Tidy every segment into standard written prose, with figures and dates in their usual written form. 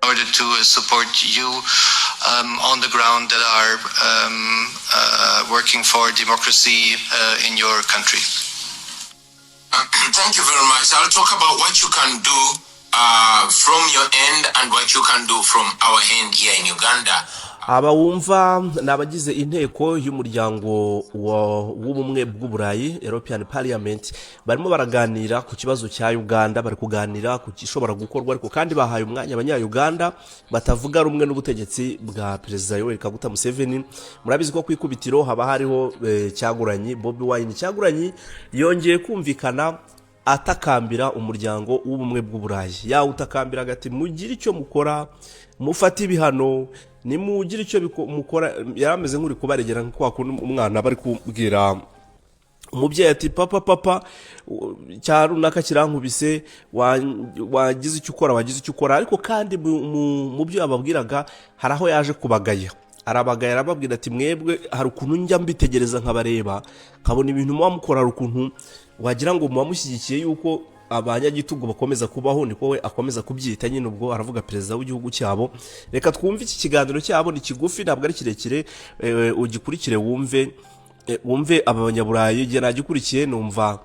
in order to support you on the ground that are working for democracy in your country. Thank you very much. I'll talk about what you can do from your end and what you can do from our end here in Uganda. Abawumva nabagize inteko y'umuryango w'ubumwe bw'uburayi European Parliament barimo baraganira ku kibazo cya Uganda, bari kuganira ku gishobora gukorwa, ariko kandi bahaye umwanya abanya-Uganda batavuga rumwe n'ubutegetsi bwa Perezida Yoweri Kaguta Museveni. Murabizi ko kwikubitiro haba hariho Cyagulanyi, Bobi Wine Cyagulanyi yongeye kumvikana atakambira umuryango w'ubumwe bw'uburayi, utakambira gati mugira icyo mukora, mufata ibihano, ni mugira icyo mukora. Yarameze nk'uri kubaregera kwa umwana bari kubwira umubyeyi ati papa cya runaka kirankubise, wagize icyo ukora, ariko kandi mu byo ababwiraga hari aho yaje kubagaya. Arabagaya arababwira ati mwebwe hari ukuntu njya mbitegereza nkabareba nkabona ibintu muba mukora, hari ukuntu wagira ngo muba mushyigikiye yuko abanyagitugu bakomeza kubaho, niko we akomeza kubyita. Nyine ubwo aravuga perezida w'igihugu cyabo. Reka twumve iki kiganiro cyabo, ni kigufi ntabwo ari kirekire, ugikurikire wumve aba banyaburayi. Igihe nagikurikiye numva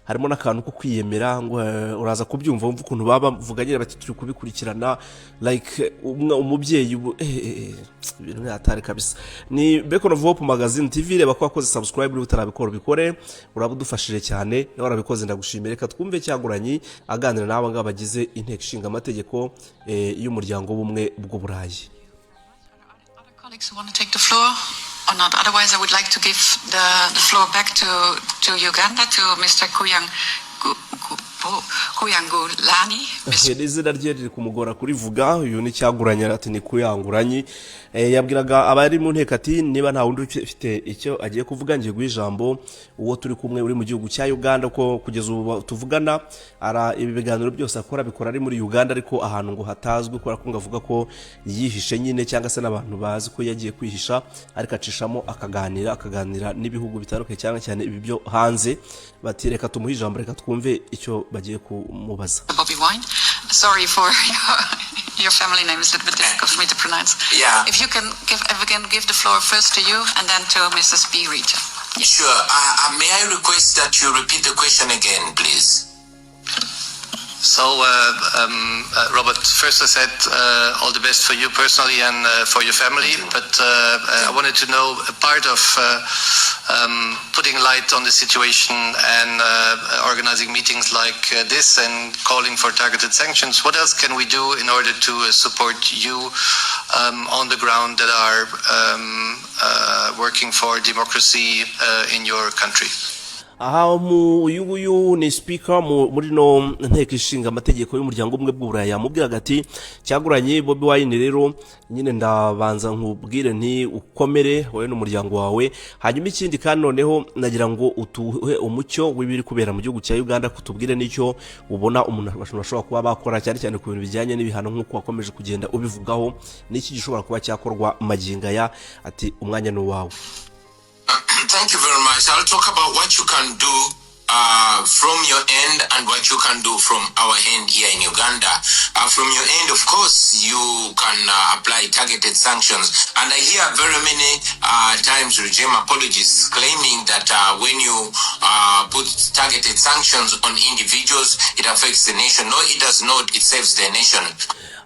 harimo n'akantu ko kwiyemera, ngo uraza kubyumva wumva ukuntu baba bavuga nyine bati turi kubikurikirana like umubyeyi ibintu n'atari kabisa. Ni Beacon of Hope Magazine TV, reba ko wakoze subscribe uri utarabikora bikore, urabudufashije cyane, nawe warabikoze ndagushimira. Reka twumve Cyagulanyi aganira n'aba ngaba bagize inteko ishinga amategeko y'umuryango w'ubumwe bw'uburayi. Colleagues who want to take the floor or not? Otherwise, I would like to give the floor back to Uganda, to Mr. Kuyangulani. Izina rye riri kumugora kurivuga. Uyu ni Cyagulanyi, ati ni Kuyangulanyi. Yabwiraga abari mu nteko ati niba nta wundi ufite icyo agiye kuvuga ngiye guha ijambo uwo turi kumwe uri mu gihugu cya Uganda, ko kugeza ubu tuvugana ibi biganiro byose akora bikora ari muri Uganda, ariko ahantu ngo hatazwi, ko ngavuga ko yihishe nyine, cyangwa se n'abantu bazi ko yagiye kwihisha, ariko acishamo akaganira n'ibihugu bitandukanye cyane cyane ibi byo hanze. Bati reka tumuhe ijambo, reka twumve icyo bagiye kumubaza. Bobi Wine, sorry for your family name is a little bit difficult for me to pronounce. Yeah. If you can give the floor first to you and then to Mrs. B. Rita. Yes. Sure. May I request that you repeat the question again, please? So, Robert, first I said all the best for you personally and for your family, but I wanted to know a part of putting light on the situation and organizing meetings like this and calling for targeted sanctions. What else can we do in order to support you on the ground that are working for democracy in your country? Aha uyu ni speaker muri no nteko ishinga amategeko y'umuryango umwe bw'uburayi, yamubwiraga ati Cyagulanyi Bobi Wine rero nyine ndabanza nkubwire nti ukomere wowe n'umuryango wawe, hanyuma ikindi kandi noneho nagira ngo utuhe umucyo w'ibiri kubera mu gihugu cya Uganda, kutubwire n'icyo ubona umuntu ashobora kuba bakora cyane cyane ku bintu bijyanye n'ibihano nk'uko wakomeje kugenda ubivugaho, n'iki gishobora kuba cyakorwa maginga ya. Ati umwanya ni wawe. Thank you very much. I'll talk about what you can do from your end and what you can do from our end here in Uganda. From your end, of course, you can apply targeted sanctions. And I hear very many times regime apologists claiming that when you put targeted sanctions on individuals, it affects the nation. No, it does not. It saves the nation.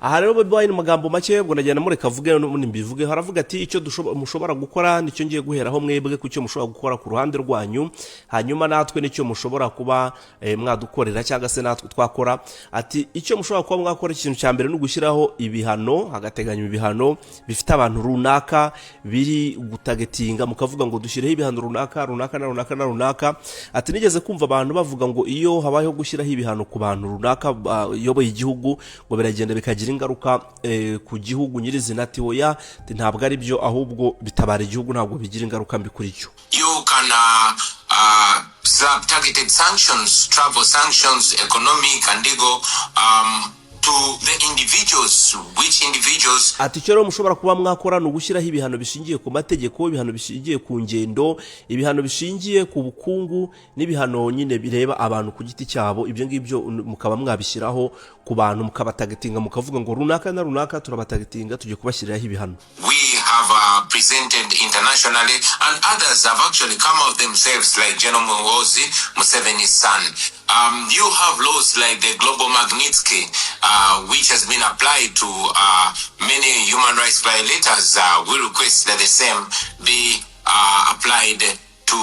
Aha rero Bobi Wine magambo make ubwo najyana mureka avuge mbivuge. Haravuga ati icyo mushobora gukora nicyo ngiye guheraho mwebwe, ku cyo mushobora gukora ku ruhande rwanyu, hanyuma natwe nicyo mushobora kuba mwadukorera cyangwa se natwe twakora. Ati icyo mushobora kuba mwakora, ikintu cya mbere no gushyiraho ibihano, hagateganya ibihano bifite abantu runaka biri gutagetinga, mukavuga ngo dushyireho ibihano runaka. Ati nigeze kumva abantu bavuga ngo iyo habayeho gushyiraho ibihano ku bantu runaka yoboye igihugu ngo biragenda bikagira ingaruka ku gihugu nyirizina. Ati oya, ntabwo ari byo, ahubwo bitabara igihugu, ntabwo bigira ingaruka mbi kuri cyo. You can targeted sanctions, travel sanctions, economic and legal, to the individuals, which individuals. Ati cyo mushobora kuba mwakora no gushyiraho ibihano bishingiye ku mategeko, ibihano bishingiye ku ngendo, ibihano bishingiye ku bukungu n'ibihano nyine bireba abantu ku giti cyabo. Ibyo ngibyo mukaba mwabishyiraho ku bantu mukabatagatinga mukavuga ngo runaka na runaka turabatagitinga tujye kubashyiriraho ibihano. We have presented internationally, and others have actually come out themselves, like General Muhoozi, Museveni's son. You have laws like the Global Magnitsky, which has been applied to many human rights violators. We request that the same be applied to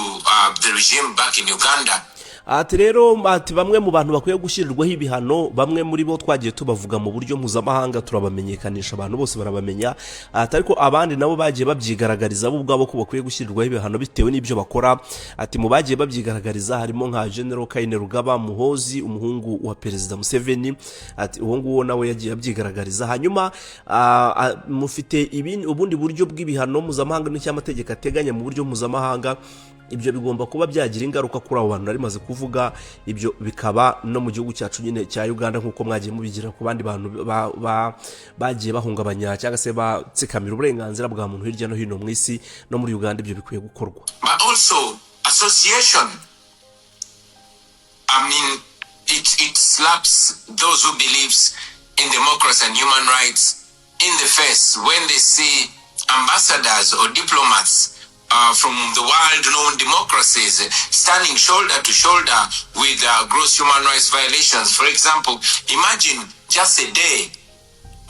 the regime back in Uganda. Ati rero ati bamwe mu bantu bakwiye gushirirwaho ibihano, bamwe muri bo twagiye tubavuga mu buryo mpuzamahanga turabamenyekanisha, abantu bose barabamenya. Ati ariko abandi nabo bagiye babyigaragariza bo ubwabo ko bakwiye gushirirwaho ibihano bitewe n'ibyo bakora. Ati mu bagiye babyigaragariza harimo nka General Kainerugaba Muhoozi, umuhungu wa Perezida Museveni. Ati uwo nguwo nawe yagiye abyigaragariza. Hanyuma mufite ubundi buryo bw'ibihano mpuzamahanga n'icyamategeko ateganya mu buryo mpuzamahanga. Ibyo bigomba kuba byagira ingaruka kuri abo bantu narimaze kuvuga. Ibyo bikaba no mu gihugu cyacu nyine cya Uganda nkuko mwagiye mubigira ku bandi bantu bagiye bahungabanya cyangwa se batsikamira uburenganzira bwa muntu hirya no hino mu isi. No muri Uganda ibyo bikwiye gukorwa. But also association, I mean, it slaps those who believes in democracy and human rights in the face when they see ambassadors or diplomats from the world-known democracies standing shoulder to shoulder with gross human rights violations. For example, imagine just a day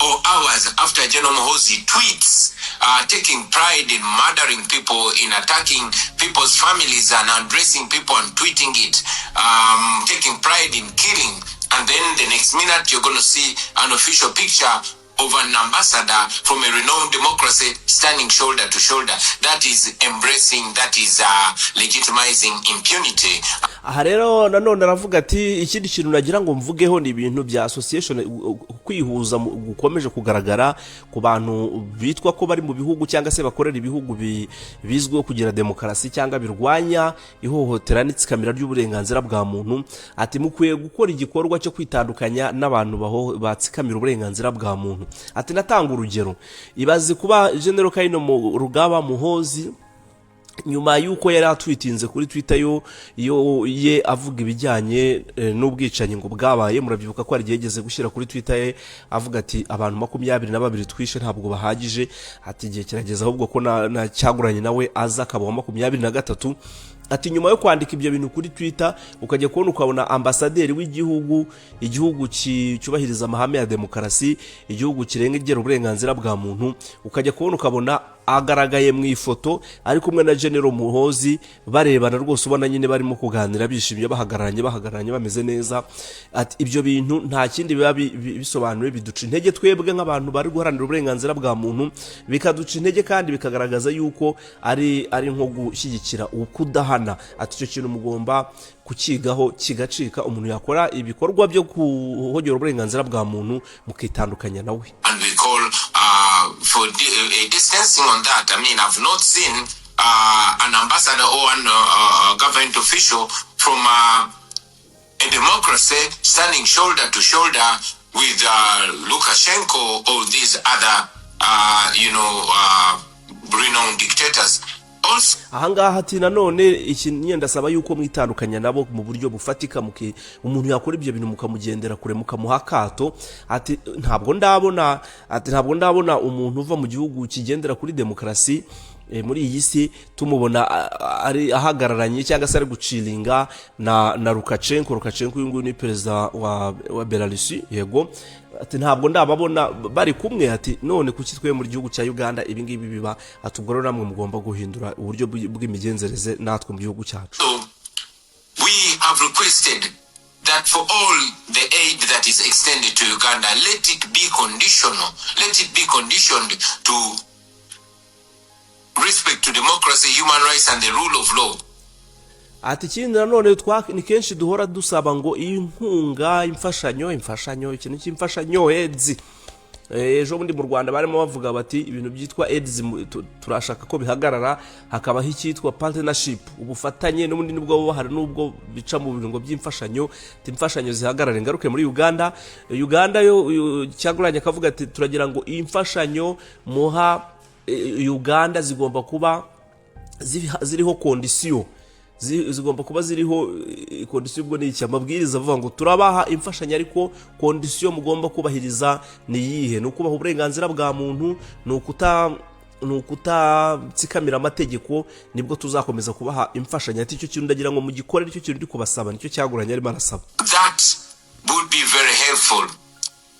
or hours after General Muhoozi tweets taking pride in murdering people, in attacking people's families and addressing people and tweeting it, taking pride in killing, and then the next minute you're going to see an official picture of an ambassador from a renowned democracy standing shoulder to shoulder. That is embracing, that is legitimizing impunity. Aha rero nanone aravuga ati ikindi kintu nagira ngo mvugeho ni ibintu bya association, kwihuza gukomeje kugaragara ku bantu bitwa ko bari mu bihugu cyangwa se bakorera ibihugu bizwiho kugira demokarasi cyangwa birwanya ihohotera n'itsikamira ry'uburenganzira bwa muntu. Ati mukwiye gukora igikorwa cyo kwitandukanya n'abantu batsikamira uburenganzira bwa muntu. Ati natanga urugero, ibaze kuba General Kainerugaba Muhoozi nyuma yuko yari atwitinze kuri Twitter ye avuga ibijyanye n'ubwicanyi ngo bwabaye. Murabyibuka ko ari yegeze gushyira kuri Twitter ye avuga ati abantu 22 twishe ntabwo bahagije. Ati gihe kirageza ahubwo ko na cyaguranye nawe aza akaba 23. Ati nyuma yo kwandika ibyo bintu kuri Twitter ukajya kubona ukabona ambasaderi w'igihugu, igihugu cyubahiriza amahame ya demokarasi, igihugu kirengera uburenganzira bwa muntu, ukajya kubona ukabona agaragaye mu ifoto ari kumwe na General Muhoozi barebana rwose, ubona nyine barimo kuganira bishimye bahagararanye bameze neza. Ati ibyo bintu nta kindi biba bisobanuye, biduca intege twebwe nk'abantu bari guharanira uburenganzira bwa muntu, bikaduca intege kandi bikagaragaza yuko ari nko gushyigikira ukudahana. Ati icyo kintu mugomba kukigaho kigacika, umuntu yakora ibikorwa byo kuhogera uburenganzira bwa muntu mukitandukanya nawe. And we call for distancing on that. I mean, I've not seen an ambassador or an government official from a democracy standing shoulder to shoulder with Lukashenko or these other, renowned dictators. Ahangaha ati nanone ikintu ndasaba yuko mwitandukanya nabo mu buryo bufatika, umuntu yakora ibyo bintu mukamugendera kure mukamuha kato. Ati ntabwo ndabona umuntu uva mu gihugu kigendera kuri demokarasi muri iyi si tumubona ari ahagararanye cyangwa se ari gucilinga na Lukashenko uyu nguyu ni perezida wa Belarusi. Yego, ati ntabwo ndababona bari kumwe. Ati none kuki twe muri gihugu cya Uganda ibi ngibi biba? Ati ubwo rero namwe mugomba guhindura uburyo bw'imigenzereze natwe mu gihugu cyacu. So we have requested that for all the aid that is extended to Uganda, let it be conditional, let it be conditioned to respect to democracy, human rights and the rule of law. Ati ikindi nanone ni kenshi duhora dusaba ngo iyi nkunga imfashanyo ikintu cy'imfashanyo ejo bundi mu Rwanda barimo bavuga bati ibintu byitwa AIDS turashaka ko bihagarara, hakabaho icyitwa partnership, ubufatanye, n'ubundi nibwo hari nubwo bica mu birungo by'imfashanyo, imfashanyo zihagarare. Ngaruke muri Uganda yo cyaguranye akavuga ati turagira ngo imfashanyo muha Uganda zigomba kuba ziriho kondisiyo, zigomba kuba ziriho kondisiyo. Ubwo ni iki? Amabwiriza avuga ngo turabaha imfashanyo ariko kondisiyo mugomba kubahiriza ni iyihe? Ni ukubaha uburenganzira bwa muntu, ni ukutatsikamira amategeko, nibwo tuzakomeza kubaha imfashanyo. Ati icyo kintu ndagira ngo mugikorere, icyo kintu ndi kubasaba, nicyo cyaguranye arimo arasaba. That would be very helpful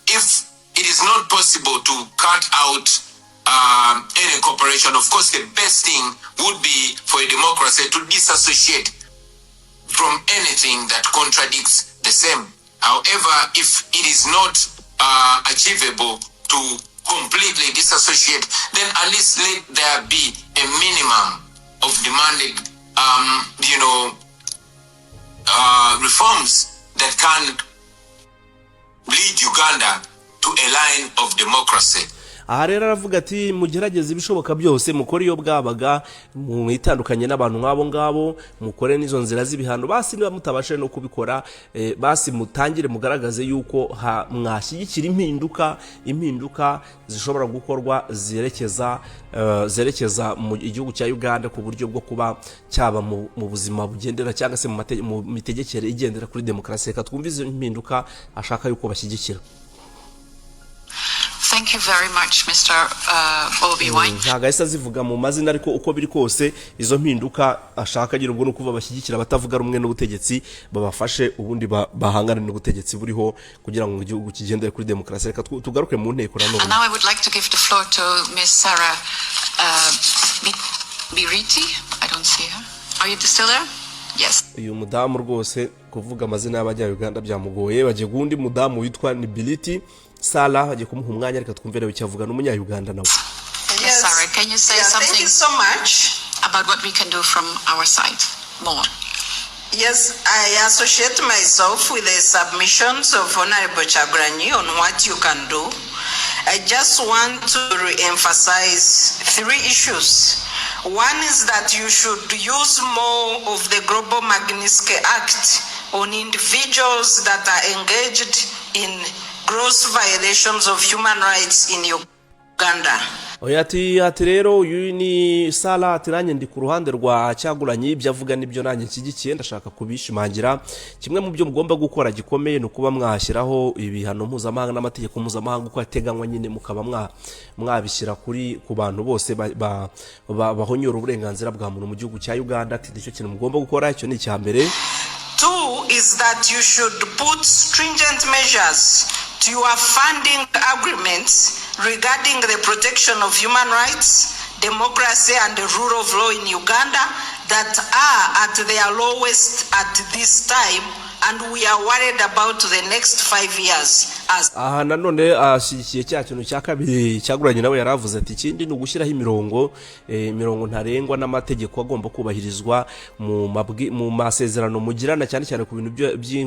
if it is not possible to cut out any cooperation. Of course, the best thing would be for a democracy to disassociate from anything that contradicts the same. However, if it is not achievable to completely disassociate, then at least let there be a minimum of demanded, reforms that can lead Uganda to a line of democracy. Aha rero aravuga ati mugerageze ibishoboka byose, mukore iyo bwabaga, mwitandukanye n'abantu nk'abo ngabo, mukore n'izo nzira z'ibihano. Basi niba mutabashe no kubikora, basi mutangire mugaragaze yuko mwashyigikira impinduka zishobora gukorwa zerekeza mu igihugu cya Uganda ku buryo bwo kuba cyaba mu buzima bugendera cyangwa se mu mitegekere igendera kuri demokarasi. Reka twumve izo impinduka ashaka yuko bashyigikira. Thank you very much, Mr. Bobi Wine. Ntago ahise azivuga mu mazina, ariko uko biri kose izo mpinduka ashaka agira ubwo no kuva bashyigikira batavuga rumwe n'ubutegetsi, babafashe ubundi bahangana n'ubutegetsi buriho kugira ngo igihugu kigendere kuri demokarasi. Reka tugaruke mu nteko nanone. And now I would like to give the floor to Miss Sarah Biriti. I don't see her. Are you still there? Yes. Uyu mudamu rwose kuvuga amazina y'abajya Uganda byamugoye, bagiye gundi mudamu witwa ni Biriti Sala, hagiye kumuha umwanya. Reka twumvire icyavuga n'umunya Uganda nawe. Yes, Sarah, can you say something? Thank you so much about what we can do from our side more? Yes, I associate myself with the submissions of Honorable Chagulanyi on what you can do. I just want to re-emphasize 3 issues. One is that you should use more of the Global Magnitsky Act on individuals that are engaged in gross violations of human rights in Uganda. Ati rero uyu ni Sala, ati nanjye ndi ku ruhande rwa Cyaguranye, ibyo avuga nibyo nanjye nshyigikiye, ndashaka kubishimangira. Kimwe mu byo mugomba gukora gikomeye no kuba mwashyiraho ibihano mpuzamahanga n'amategeko mpuzamahanga uko ateganywa, nyine mukaba mwabishyira ku bantu bose bahonyora uburenganzira bwa muntu mu gihugu cya Uganda. Ati nicyo kintu mugomba gukora, icyo ni icyambere. 2 is that you should put stringent measures to your funding agreements regarding the protection of human rights, democracy and the rule of law in Uganda that are at their lowest at this time, and we are worried about the next 5 years. Aha nanone ashyigikiye cya kintu cya kabiri Cyaguranye nawe yaravuze ati ikindi ni ugushyiraho imirongo ntarengwa n'amategeko agomba kubahirizwa mu masezerano mugirana, cyane cyane ku bintu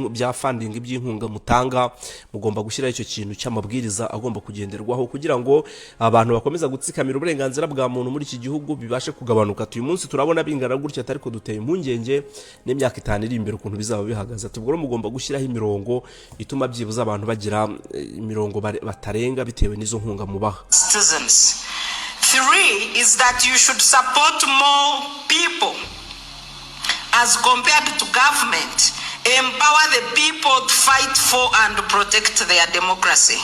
bya funding by'inkunga mutanga. Mugomba gushyiraho icyo kintu cy'amabwiriza agomba kugenderwaho kugira ngo abantu bakomeza gutsikamira uburenganzira bwa muntu muri iki gihugu bibashe kugabanuka. Uyu munsi turabona bingana gutya, ariko duteye impungenge n'imyaka 5 iri imbere ukuntu bizaba bihagaze. Tubwo mugomba gushyiraho imirongo ituma byibuza abantu bagira imirongo batarenga bitewe n'izo nkunga mubaha. 3 is that you should support more people as compared to government. Empower the people to fight for and protect their democracy.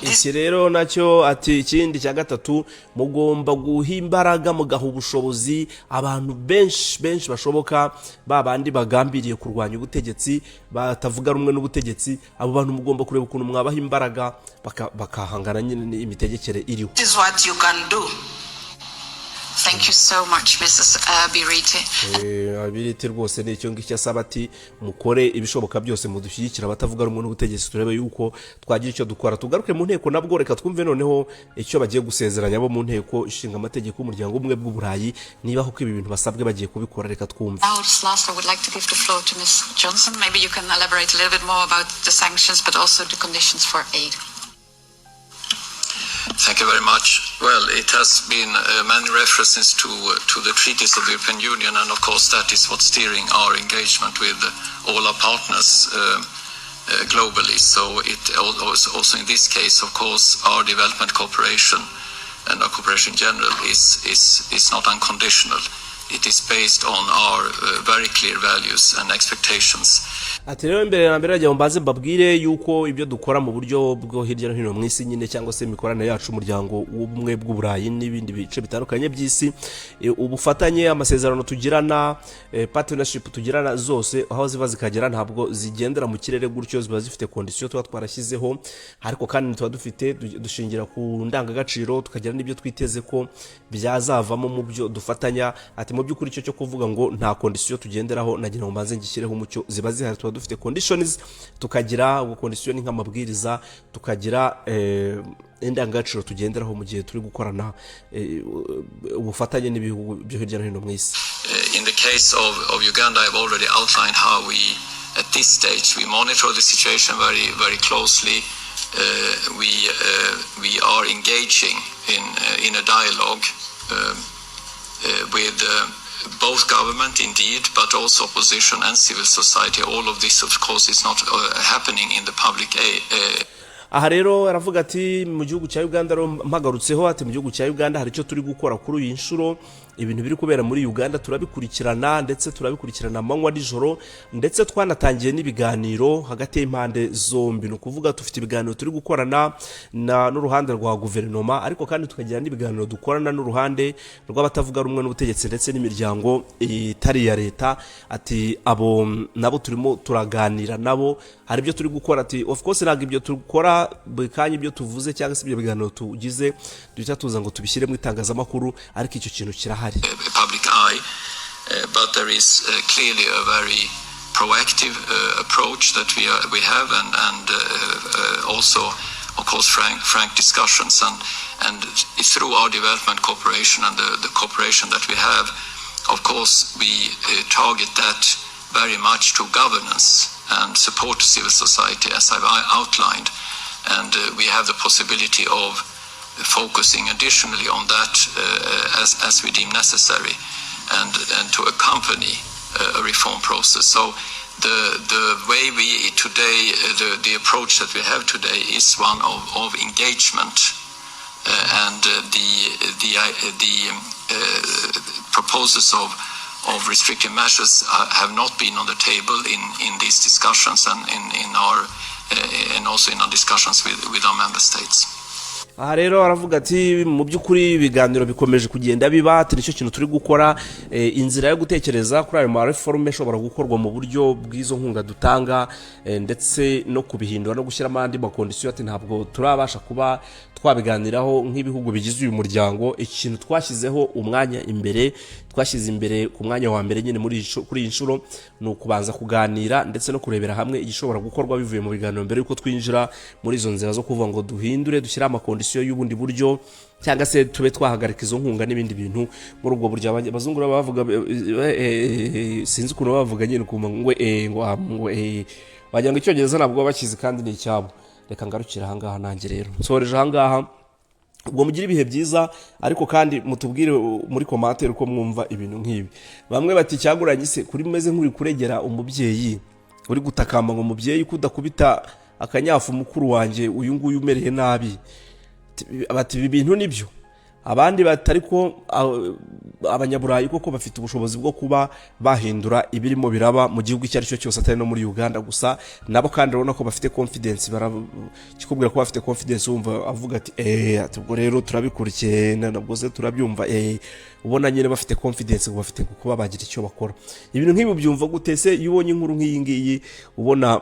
Iki rero nacyo ati ikindi cya gatatu mugomba guha imbaraga mugaha ubushobozi abantu benshi bashoboka, babandi bagambiriye kurwanya ubutegetsi batavuga rumwe n'ubutegetsi. Abo bantu mugomba kureba ukuntu mwabaha imbaraga bakahangana nyine imitegekere iriho. This is what you can do. Thank you so much, Mrs. Biriti. Biriti rwose ni icyo ngicyo asaba, ati mukore ibishoboka byose mudushyigikira batavuga rumwe n'ubutegetsi, turebe yuko twagira icyo dukora. Tugaruke mu nteko nabwo, reka twumve noneho icyo bagiye gusezeranya bo mu nteko ishinga amategeko y'umuryango umwe bw'uburayi, niba koko ibi bintu basabwe bagiye kubikora. Reka twumve. Last, I would like to give the floor to Ms. Johnson. Maybe you can elaborate a little bit more about the sanctions, but also the conditions for aid. Thank you very much. Well, it has been many references to the treaties of the European Union, and of course that is what's steering our engagement with all our partners globally. So it also in this case, of course, our development cooperation and our cooperation in general is not unconditional. It is based on our very clear values and expectations. Ati rero mbere na mbere ajya mbaze mbabwire yuko ibyo dukora mu buryo bwo hirya no hino mu isi nyine cyangwa se imikoranire yacu umuryango w'ubumwe bw'uburayi n'ibindi bice bitandukanye by'isi, ubufatanye, amasezerano tugirana, partnership tugirana zose aho ziva zikagera ntabwo zigendera mu kirere gutyo, ziba zifite condition tuba twarashyizeho, ariko kandi tuba dufite dushingira ku ndangagaciro tukagira n'ibyo twiteze ko byazavamo mu byo dufatanya. Ati mu by'ukuri cyo kuvuga ngo nta condition tugenderaho nagira ngo mbanze ngishyireho umucyo, ziba zihari, tuba dufite conditions, tukagira condition nk'amabwiriza, tukagira indangagaciro tugenderaho mu gihe turi gukorana ubufatanye n'ibihugu byo hirya no hino mu isi. In the case of Uganda, I've already outlined how we at this stage we monitor the situation very closely. We are engaging in a dialogue with both government indeed, but also opposition and civil society. All of this, of course, is not happening in the public. Aha rero aravuga ati mu gihugu cya Uganda mpagarutseho, ati mu gihugu cya Uganda hari icyo turi gukora kuri iyi nshuro, ibintu biri kubera muri Uganda turabikurikirana, ndetse turabikurikirana amanywa n'ijoro, ndetse twanatangiye n'ibiganiro hagati y'impande zombi. No kuvuga tufite ibiganiro turi gukorana n'uruhande rwa guverinoma, ariko kandi tukagira n'ibiganiro dukorana n'uruhande rw'abatavuga rumwe n'ubutegetsi ndetse n'imiryango itari ya leta. Ati abo nabo turimo turaganira nabo, hari ibyo turi gukora. Ati of course ntabwo ibyo tukora bikanye ibyo tuvuze cyangwa se ibyo biganiro tugize duhita tuza ngo tubishyire mu itangazamakuru, ariko icyo kintu kirahari. Public eye, but there is clearly a very proactive approach that we have, and also, of course, frank discussions, and through our development cooperation and the cooperation that we have, of course, we target that very much to governance and support to civil society, as I've outlined, and we have the possibility of focusing additionally on that as we deem necessary, and to accompany a reform process. So the way we today, the approach that we have today is one of engagement, and the proposals of restrictive measures have not been on the table in these discussions and in our and also in our discussions with our member states. Aha rero aravuga ati mu by'ukuri ibiganiro bikomeje kugenda biba, ati nicyo kintu turi gukora, inzira yo gutekereza kuri ayo ma reforme ashobora gukorwa mu buryo bw'izo nkunga dutanga, ndetse no kubihindura no gushyiramo andi makondisiyo. Ati ntabwo turabasha kuba twabiganiraho nk'ibihugu bigize uyu muryango. Ikintu twashyizeho umwanya imbere, twashyize imbere ku mwanya wa mbere nyine kuri iyi nshuro ni ukubanza kuganira ndetse no kurebera hamwe igishobora gukorwa bivuye mu biganiro mbere yuko twinjira muri izo nzira zo kuvuga ngo duhindure dushyire amakondisiyo y'ubundi buryo, cyangwa se tube twahagarika izo nkunga n'ibindi bintu muri ubwo buryo. Abazungu bavuga sinzi ukuntu bavuga nyine ngo wagira ngo icyongereza ntabwo bakizi kandi ni icyabo. Reka ngarukira aha ngaha nanjye rero nsoreje aha ngaha, ubwo mugira ibihe byiza, ariko kandi mutubwire muri commentaire uko mwumva ibintu nk'ibi. Bamwe bati cyaguranye se kuri meze nk'uri kuregera umubyeyi, uri gutakamba ngo umubyeyi kudakubita akanyafu mukuru wanjye uyu nguyu umereye nabi. Bati ibi bintu nibyo. Abandi batari ko abanyaburayi koko bafite ubushobozi bwo kuba bahindura ibirimo biraba mu gihugu icyo ari cyo cyose, atari no muri Uganda gusa. Nabo kandi urabona ko bafite confidence, kikubwira ko bafite confidence, wumva avuga ati ubwo rero turabikurikiye nabwo se turabyumva. Ubona nyine bafite confidence ngo bafite kuba bagira icyo bakora. Ibintu nk'ibi byumva gute se iyo ubonye inkuru nk'iyi ngiyi, ubona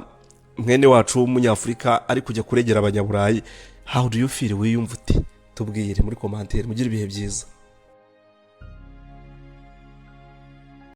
mwene wacu w'umunyafurika ari kujya kuregera abanyaburayi? How do you feel? Wiyumva ute? Tubwire muri commentaire. Mugire ibihe byiza.